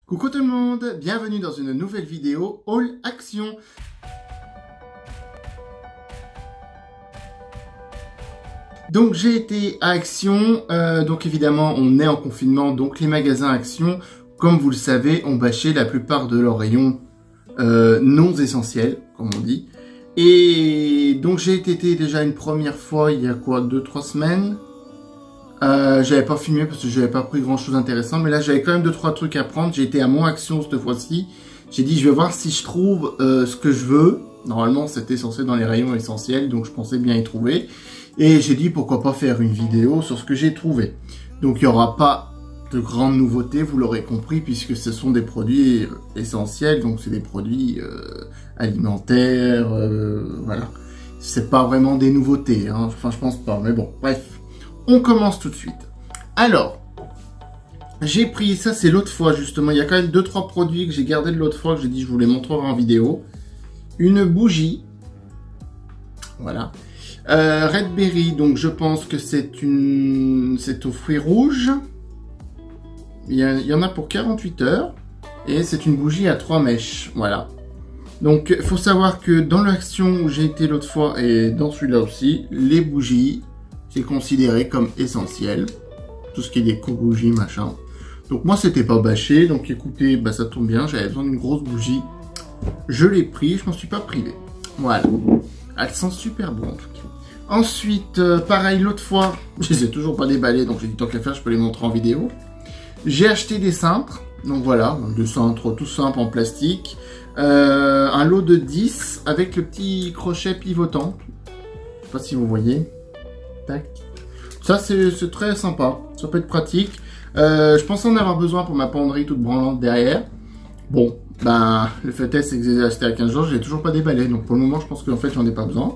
Coucou tout le monde, bienvenue dans une nouvelle vidéo Haul Action. Donc j'ai été à Action, donc évidemment on est en confinement, donc les magasins Action, comme vous le savez, ont bâché la plupart de leurs rayons non essentiels, comme on dit. Et donc j'ai été déjà une première fois, il y a quoi, 2-3 semaines. J'avais pas filmé parce que j'avais pas pris grand chose d'intéressant, mais là j'avais quand même 2-3 trucs à prendre. J'ai été à Mon Action cette fois-ci. J'ai dit je vais voir si je trouve ce que je veux. Normalement c'était censé dans les rayons essentiels, donc je pensais bien y trouver. Et j'ai dit pourquoi pas faire une vidéo sur ce que j'ai trouvé. Donc il n'y aura pas de grandes nouveautés, vous l'aurez compris, puisque ce sont des produits essentiels, donc c'est des produits alimentaires, voilà. C'est pas vraiment des nouveautés, hein. Enfin je pense pas, mais bon, bref. On commence tout de suite. Alors, j'ai pris, ça c'est l'autre fois justement, il y a quand même 2-3 produits que j'ai gardé de l'autre fois, que j'ai dit je vous les montrerai en vidéo. Une bougie, voilà. Redberry, donc je pense que c'est aux fruits rouges. Il y en a pour 48 heures. Et c'est une bougie à 3 mèches, voilà. Donc, il faut savoir que dans l'action où j'ai été l'autre fois, et dans celui-là aussi, les bougies, c'est considéré comme essentiel. Tout ce qui est des bougies, machin. Donc moi, c'était pas bâché. Donc écoutez, bah, ça tombe bien. J'avais besoin d'une grosse bougie. Je l'ai pris. Je m'en suis pas privé. Voilà. Elle sent super bon en tout cas. Ensuite, pareil, l'autre fois, je les ai toujours pas déballés. Donc j'ai dit tant qu'à faire, je peux les montrer en vidéo. J'ai acheté des cintres. Donc voilà, des cintres tout simples en plastique. Un lot de 10 avec le petit crochet pivotant. Je sais pas si vous voyez. Ça c'est très sympa, ça peut être pratique. Je pensais en avoir besoin pour ma penderie toute branlante derrière. Bon, ben le fait est, c'est que j'ai acheté à 15 jours, je l'ai toujours pas déballé. Donc pour le moment je pense qu'en fait j'en ai pas besoin.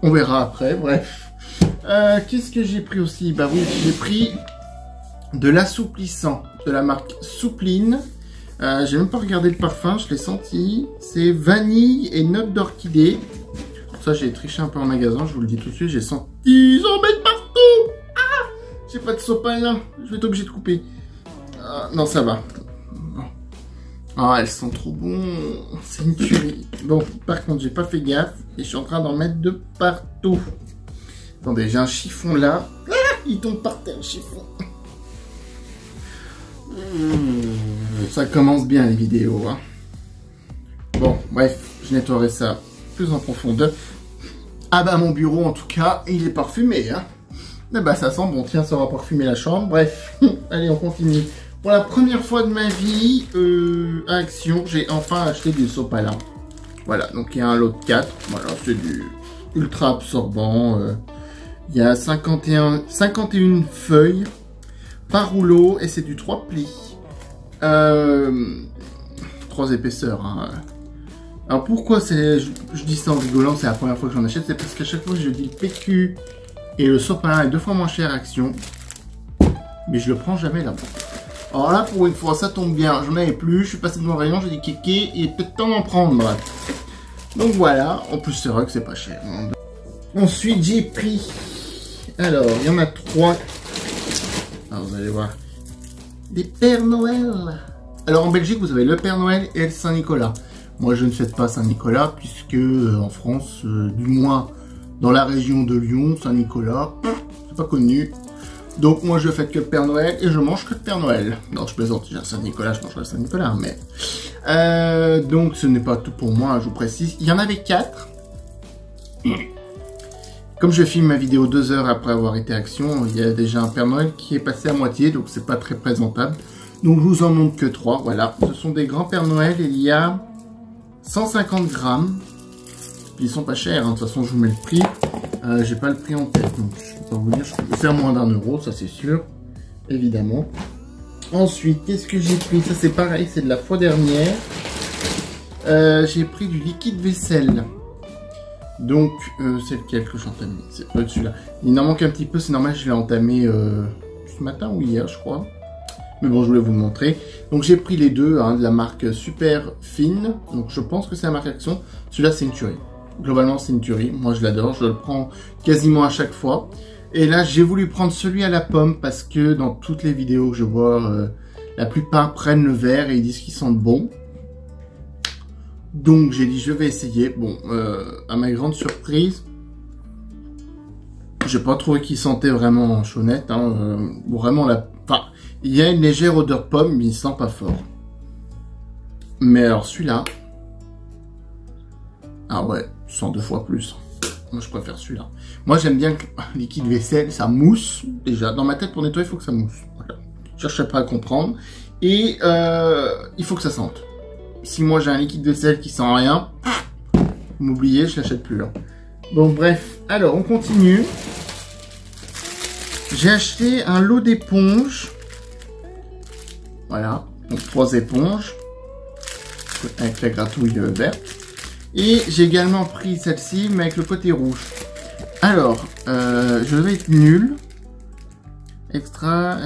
On verra après, bref. Qu'est-ce que j'ai pris aussi? Bah oui, j'ai pris de l'assouplissant de la marque Soupline. J'ai même pas regardé le parfum, je l'ai senti. C'est vanille et notes d'orchidée. Ça, j'ai triché un peu en magasin, je vous le dis tout de suite, j'ai senti... Ils en mettent partout. Ah, j'ai pas de sopalin, je vais être obligé de couper. Non, ça va. Ah, elles sont trop bon. C'est une tuerie. Bon, par contre, j'ai pas fait gaffe et je suis en train d'en mettre de partout. Attendez, j'ai un chiffon là. Ah, il tombe par terre, le chiffon. Ça commence bien, les vidéos. Hein. Bon, bref, je nettoierai ça plus en profondeur. Ah bah mon bureau en tout cas, il est parfumé hein. Mais bah ça sent bon, tiens, ça va parfumer la chambre, bref. Allez, on continue. Pour la première fois de ma vie, à Action, j'ai enfin acheté du sopalin. Voilà, donc il y a un lot de 4, voilà, c'est du ultra absorbant. Il y a 51 feuilles par rouleau et c'est du 3 plis. 3 épaisseurs hein. Alors pourquoi je dis ça en rigolant, c'est la première fois que j'en achète, c'est parce qu'à chaque fois je dis le PQ et le sopalin est 2 fois moins cher à Action, mais je le prends jamais là-bas. Alors là pour une fois ça tombe bien, j'en avais plus, je suis passé devant le rayon, j'ai dit kéké, il est peut-être temps d'en prendre. Donc voilà, en plus c'est vrai que c'est pas cher. Ensuite j'ai pris, alors il y en a 3, alors vous allez voir, des Pères Noël. Alors en Belgique vous avez le Père Noël et le Saint-Nicolas. Moi, je ne fête pas Saint-Nicolas, puisque en France, du moins dans la région de Lyon, Saint-Nicolas, c'est pas connu. Donc moi, je fête que le Père Noël et je mange que le Père Noël. Non, je plaisante, j'ai un Saint-Nicolas, je mangerai le Saint-Nicolas, mais... donc, ce n'est pas tout pour moi, je vous précise. Il y en avait 4. Comme je filme ma vidéo 2 heures après avoir été à Action, il y a déjà un Père Noël qui est passé à moitié, donc c'est pas très présentable. Donc, je vous en montre que 3, voilà. Ce sont des grands Père Noël, il y a... 150 grammes, ils sont pas chers, hein. De toute façon je vous mets le prix, j'ai pas le prix en tête, donc je peux pas vous dire, je peux faire moins d'1 €, ça c'est sûr, évidemment. Ensuite, qu'est-ce que j'ai pris? Ça c'est pareil, c'est de la fois dernière, j'ai pris du liquide vaisselle, donc c'est lequel que j'ai entamé? C'est pas celui-là, il en manque un petit peu, c'est normal, je l'ai entamé ce matin ou hier je crois. Mais bon, je voulais vous le montrer. Donc j'ai pris les deux, hein, de la marque Super Fine. Donc je pense que c'est la marque Action. Celui-là, c'est une tuerie. Globalement, c'est une tuerie. Moi, je l'adore. Je le prends quasiment à chaque fois. Et là, j'ai voulu prendre celui à la pomme parce que dans toutes les vidéos que je vois, la plupart prennent le vert et ils disent qu'ils sentent bon. Donc j'ai dit je vais essayer. Bon, à ma grande surprise, j'ai pas trouvé qu'il sentait vraiment chaunette. Hein, vraiment enfin, il y a une légère odeur pomme, mais il sent pas fort. Mais alors celui-là, ah ouais, il sent 2 fois plus. Moi je préfère celui-là. Moi j'aime bien que liquide vaisselle, ça mousse. Déjà, dans ma tête pour nettoyer, il faut que ça mousse. Voilà. Je cherchais pas à comprendre. Et il faut que ça sente. Si moi j'ai un liquide vaisselle qui sent rien, vous m'oubliez, je l'achète plus. Hein. Bon bref, alors on continue. J'ai acheté un lot d'éponges. Voilà, donc 3 éponges. Avec la gratouille verte. Et j'ai également pris celle-ci, mais avec le côté rouge. Alors, je vais être nul. Extra,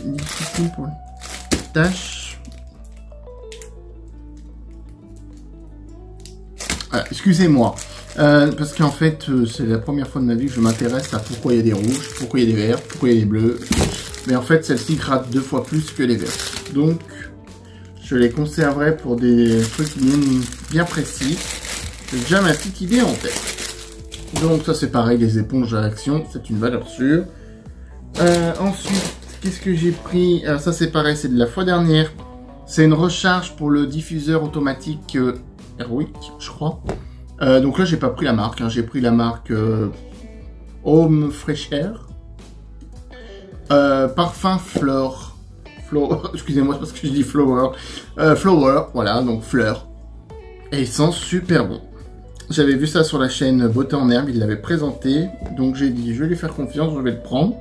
difficile pour les tâches. Ah, excusez-moi. Parce qu'en fait, c'est la première fois de ma vie que je m'intéresse à pourquoi il y a des rouges, pourquoi il y a des verts, pourquoi il y a des bleus. Mais en fait, celle-ci gratte 2 fois plus que les verts. Donc, je les conserverai pour des trucs bien précis. J'ai déjà ma petite idée en tête. Donc ça c'est pareil, les éponges à action, c'est une valeur sûre. Ensuite, qu'est-ce que j'ai pris? Alors ça c'est pareil, c'est de la fois dernière. C'est une recharge pour le diffuseur automatique Airwick, je crois. Donc là j'ai pas pris la marque, hein. J'ai pris la marque Home Fresh Air. Parfum Flore. Excusez-moi, c'est parce que je dis Flower. Flower, voilà, donc fleur. Et il sent super bon. J'avais vu ça sur la chaîne Beauté en Herbe, il l'avait présenté. Donc j'ai dit, je vais lui faire confiance, je vais le prendre.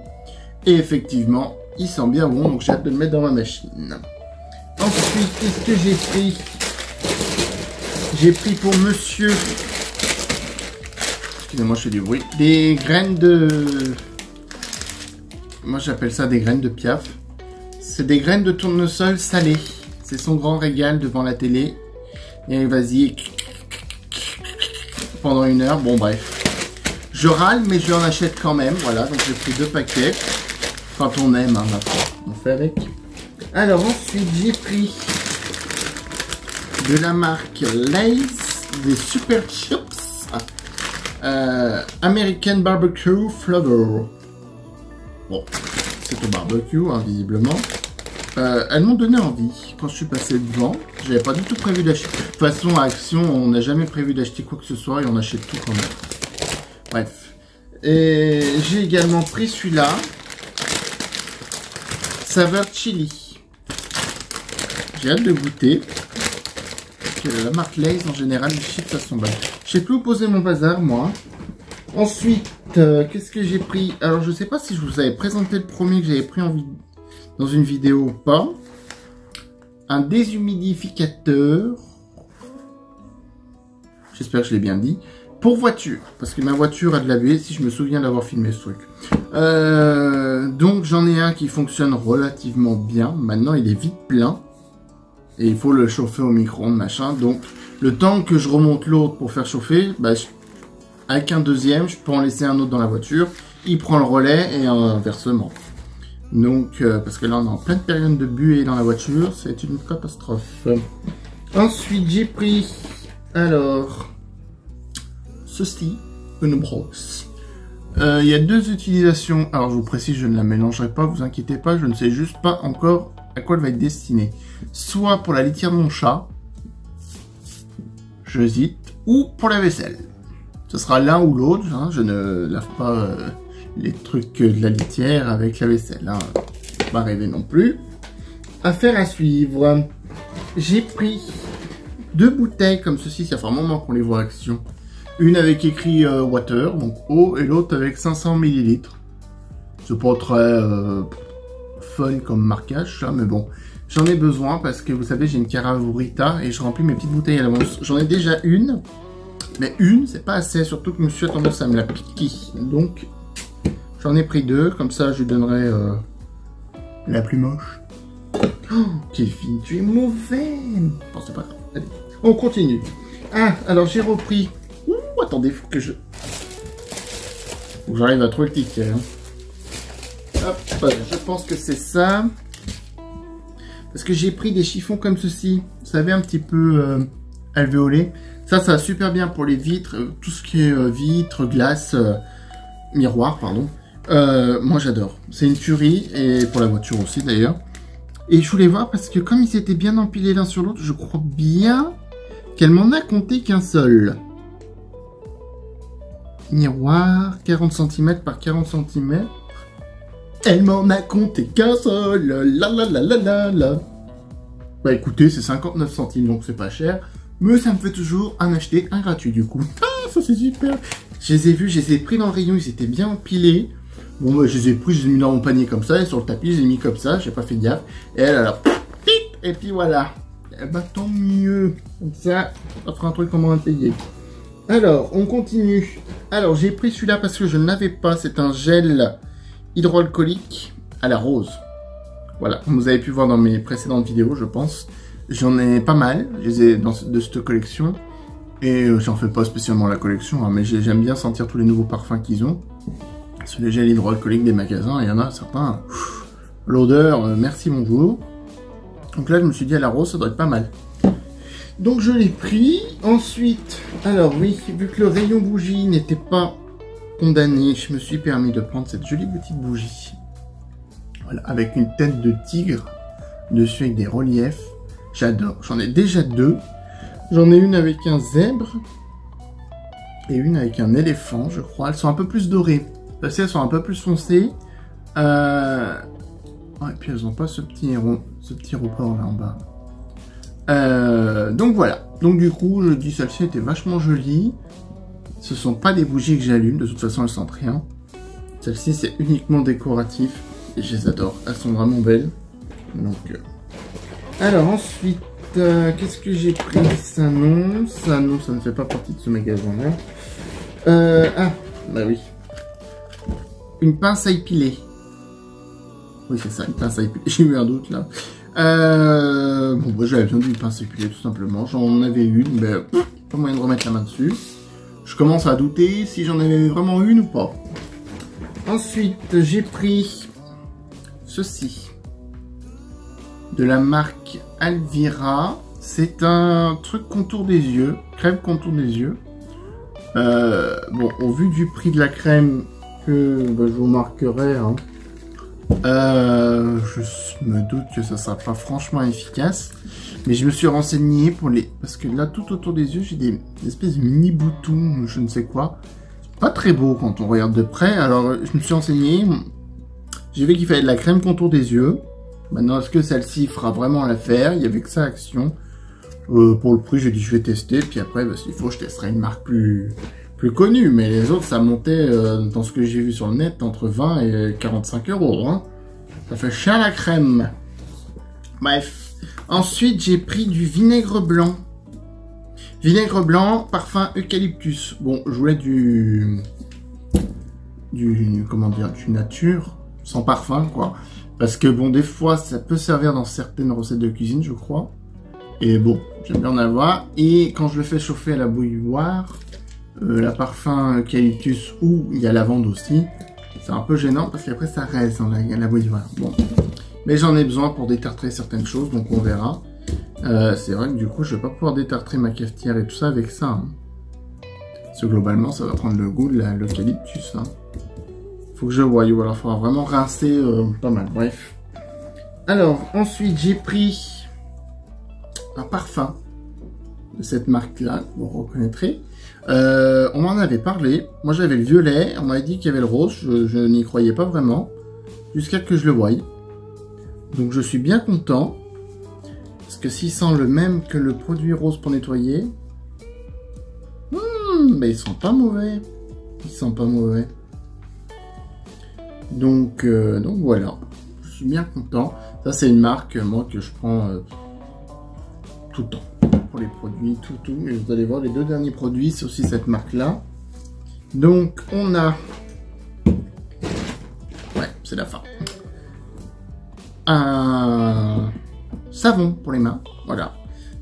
Et effectivement, il sent bien bon, donc j'ai hâte de le mettre dans ma machine. Ensuite, qu'est-ce que j'ai pris? J'ai pris pour monsieur... Excusez-moi, je fais du bruit. Des graines de... Moi j'appelle ça des graines de piaf. C'est des graines de tournesol salées. C'est son grand régal devant la télé. Et vas-y. Pendant 1 heure. Bon, bref. Je râle, mais je en achète quand même. Voilà, donc j'ai pris 2 paquets. Quand on aime, hein, maintenant. On fait avec. Alors, ensuite, j'ai pris de la marque Lay's, des Super Chips. American Barbecue Flavor. Bon, c'est au barbecue, hein, visiblement. Elles m'ont donné envie quand je suis passé devant. J'avais pas du tout prévu d'acheter. De toute façon, à Action, on n'a jamais prévu d'acheter quoi que ce soit et on achète tout quand même. Bref. Et j'ai également pris celui-là. Saveur chili. J'ai hâte de goûter. La marque Lay's, en général, les chips, ça sont bonnes. Je sais plus où poser mon bazar, moi. Ensuite, qu'est-ce que j'ai pris? Alors, je sais pas si je vous avais présenté le premier que j'avais pris dans une vidéo ou pas. Un déshumidificateur. J'espère que je l'ai bien dit. Pour voiture. Parce que ma voiture a de la buée, si je me souviens d'avoir filmé ce truc. Donc, j'en ai un qui fonctionne relativement bien. Maintenant, il est vite plein. Et il faut le chauffer au micro-ondes, machin. Donc, le temps que je remonte l'autre pour faire chauffer, bah, avec un deuxième, je peux en laisser un autre dans la voiture. Il prend le relais et inversement. Donc, parce que là, on est en pleine période de buée dans la voiture. C'est une catastrophe. Ensuite, j'ai pris, alors, ceci, une brosse. Il y a 2 utilisations. Alors, je vous précise, je ne la mélangerai pas, vous inquiétez pas. Je ne sais juste pas encore à quoi elle va être destinée. Soit pour la litière de mon chat, j'hésite, ou pour la vaisselle. Ce sera l'un ou l'autre, hein. Je ne lave pas les trucs de la litière avec la vaisselle. Hein. Pas rêver non plus. Affaire à suivre. J'ai pris 2 bouteilles comme ceci, ça fait un moment qu'on les voit en action. Une avec écrit water, donc eau, et l'autre avec 500 ml. C'est pas très fun comme marquage, ça, mais bon. J'en ai besoin parce que vous savez, j'ai une Caravurita et je remplis mes petites bouteilles à l'avance. J'en ai déjà une, mais une, c'est pas assez, surtout que monsieur a tendance à me la piquer. Donc, j'en ai pris 2, comme ça je lui donnerai la plus moche. Oh, Kevin, tu es mauvais. Bon, c'est pas grave. Allez, on continue. Ah, alors j'ai repris. Ouh, attendez, faut que j'arrive à trouver le ticket. Hein. Hop, je pense que c'est ça. Parce que j'ai pris des chiffons comme ceci. Vous savez, un petit peu alvéolés. Ça va super bien pour les vitres. Tout ce qui est vitres, glace, miroir, pardon. Moi, j'adore. C'est une tuerie. Et pour la voiture aussi, d'ailleurs. Et je voulais voir parce que comme ils étaient bien empilés l'un sur l'autre, je crois bien qu'elle m'en a compté qu'un seul. Miroir, 40 cm par 40 cm. Elle m'en a compté qu'un seul. La la la la la la. Bah écoutez, c'est 59 centimes, donc c'est pas cher. Mais ça me fait toujours en acheter un gratuit du coup. Ah, ça c'est super. Je les ai vus, je les ai pris dans le rayon, ils étaient bien empilés. Bon, bah, je les ai pris, je les ai mis dans mon panier comme ça, et sur le tapis, je les ai mis comme ça, j'ai pas fait gaffe. Et elle, a et puis voilà. Eh bah, tant mieux. Comme ça fera un truc qu'on m'en a payé. Alors, on continue. Alors, j'ai pris celui-là parce que je ne l'avais pas. C'est un gel hydroalcoolique à la rose. Voilà, comme vous avez pu voir dans mes précédentes vidéos, je pense. J'en ai pas mal, je les ai de cette collection. Et j'en fais pas spécialement la collection, hein, mais j'aime bien sentir tous les nouveaux parfums qu'ils ont. C'est le gel hydroalcoolique des magasins, il y en a certains. L'odeur, merci, bonjour. Donc là, je me suis dit à la rose, ça doit être pas mal. Donc je l'ai pris. Ensuite, alors oui, vu que le rayon bougie n'était pas condamné, je me suis permis de prendre cette jolie petite bougie. Voilà, avec une tête de tigre dessus avec des reliefs. J'adore. J'en ai déjà deux. J'en ai une avec un zèbre et une avec un éléphant, je crois. Elles sont un peu plus dorées. Parce qu'elles sont un peu plus foncées. Ouais, et puis elles n'ont pas ce petit report là en bas. Donc voilà. Donc du coup, je dis celle-ci était vachement jolie. Ce sont pas des bougies que j'allume. De toute façon, elles sentent rien. Celle-ci, c'est uniquement décoratif. Et je les adore. Elles sont vraiment belles. Donc... Alors ensuite, qu'est-ce que j'ai pris? Ça non, ça ne fait pas partie de ce magasin-là. Ah, bah oui. Une pince à épiler. Oui, c'est ça, une pince à épiler. J'ai eu un doute là. Bon, bah, j'avais besoin d'une pince à épiler tout simplement. J'en avais une, mais pas moyen de remettre la main dessus. Je commence à douter si j'en avais vraiment une ou pas. Ensuite, j'ai pris ceci. De la marque Alvira. C'est un truc contour des yeux. Crème contour des yeux. Bon, au vu du prix de la crème que bah, je vous marquerai, hein, je me doute que ça sera pas franchement efficace. Mais je me suis renseigné pour les... Parce que là, tout autour des yeux, j'ai des espèces de mini boutons, je ne sais quoi. Pas très beau quand on regarde de près. Alors, je me suis renseigné. J'ai vu qu'il fallait de la crème contour des yeux. Maintenant, est-ce que celle-ci fera vraiment l'affaire? Il y avait que ça, Action. Pour le prix, j'ai dit je vais tester. Puis après, bah, s'il faut, je testerai une marque plus connue. Mais les autres, ça montait, dans ce que j'ai vu sur le net, entre 20 et 45 €. Hein. Ça fait cher la crème. Bref. Ensuite, j'ai pris du vinaigre blanc. Vinaigre blanc, parfum eucalyptus. Bon, je voulais comment dire, du nature, sans parfum, quoi. Parce que bon, des fois, ça peut servir dans certaines recettes de cuisine, je crois. Et bon, j'aime bien en avoir. Et quand je le fais chauffer à la bouilloire, la parfum eucalyptus ou il y a lavande aussi, c'est un peu gênant parce qu'après ça reste dans la bouilloire. Bon, mais j'en ai besoin pour détartrer certaines choses, donc on verra. C'est vrai que du coup, je vais pas pouvoir détartrer ma cafetière et tout ça avec ça. Hein. Parce que globalement, ça va prendre le goût de l'eucalyptus. Hein. Faut que je voie, ou alors il faudra vraiment rincer pas mal. Bref. Alors, ensuite, j'ai pris un parfum de cette marque-là, vous reconnaîtrez. On m'en avait parlé. Moi, j'avais le violet. On m'avait dit qu'il y avait le rose. Je n'y croyais pas vraiment. Jusqu'à ce que je le voie. Donc, je suis bien content. Parce que s'il sent le même que le produit rose pour nettoyer, mais ils sont pas mauvais. Ils sont pas mauvais. Donc voilà. Je suis bien content. Ça, c'est une marque, moi, que je prends tout le temps. Pour les produits, tout. Et vous allez voir, les deux derniers produits, c'est aussi cette marque-là. Donc, on a... Ouais, c'est la fin. Un savon pour les mains. Voilà.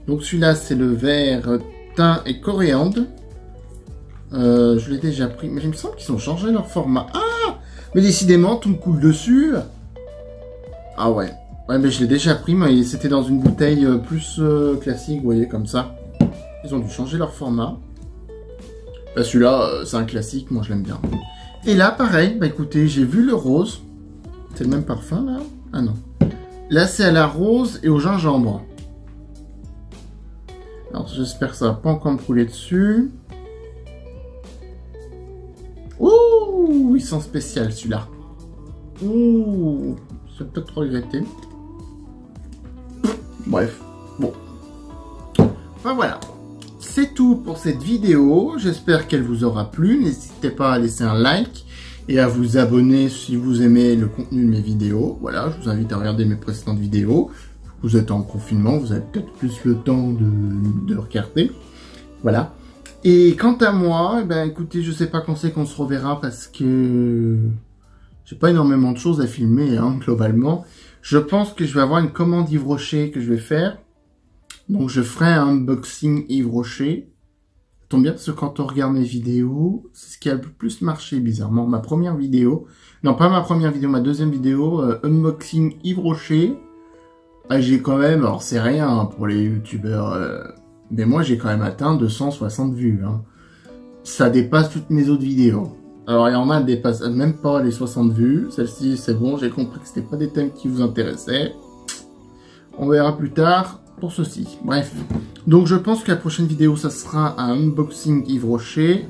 Donc, celui-là, c'est le vert thym et coriandre. Je l'ai déjà pris. Mais il me semble qu'ils ont changé leur format. Ah! Mais décidément, tout me coule dessus. Ah ouais. Ouais, mais je l'ai déjà pris, mais c'était dans une bouteille plus classique, vous voyez, comme ça. Ils ont dû changer leur format. Bah, celui-là, c'est un classique, moi je l'aime bien. Et là, pareil, bah écoutez, j'ai vu le rose. C'est le même parfum, là? Ah non. Là, c'est à la rose et au gingembre. Alors, j'espère que ça va pas encore me couler dessus. Ouh, il sent spécial, celui-là. Ouh, je vais peut-être regretter. Bref, bon. Enfin, voilà. C'est tout pour cette vidéo. J'espère qu'elle vous aura plu. N'hésitez pas à laisser un like et à vous abonner si vous aimez le contenu de mes vidéos. Voilà, je vous invite à regarder mes précédentes vidéos. Vous êtes en confinement, vous avez peut-être plus le temps de regarder. Voilà. Et quant à moi, eh ben, écoutez, je sais pas quand c'est qu'on se reverra parce que j'ai pas énormément de choses à filmer, hein, globalement. Je pense que je vais avoir une commande Yves Rocher que je vais faire. Donc je ferai un unboxing Yves Rocher. Ça tombe bien parce que quand on regarde mes vidéos, c'est ce qui a le plus marché bizarrement. Ma première vidéo, non pas ma première vidéo, ma deuxième vidéo, unboxing Yves Rocher. Ah, j'ai quand même, alors c'est rien pour les youtubeurs, mais moi j'ai quand même atteint 260 vues. Hein. Ça dépasse toutes mes autres vidéos. Alors il y en a qui dépassent même pas les 60 vues. Celle-ci c'est bon, j'ai compris que c'était pas des thèmes qui vous intéressaient. On verra plus tard pour ceci. Bref. Donc je pense que la prochaine vidéo ça sera un unboxing Yves Rocher.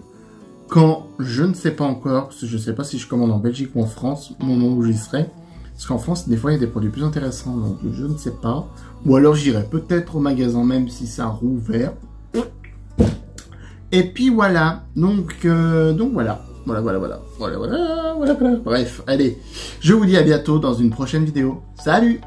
Quand, je ne sais pas encore, parce que je ne sais pas si je commande en Belgique ou en France, au moment où j'y serai. Parce qu'en France, des fois, il y a des produits plus intéressants, donc je ne sais pas. Ou alors, j'irai peut-être au magasin même si ça a rouvert. Et puis voilà. Donc voilà. Voilà. Bref, allez. Je vous dis à bientôt dans une prochaine vidéo. Salut!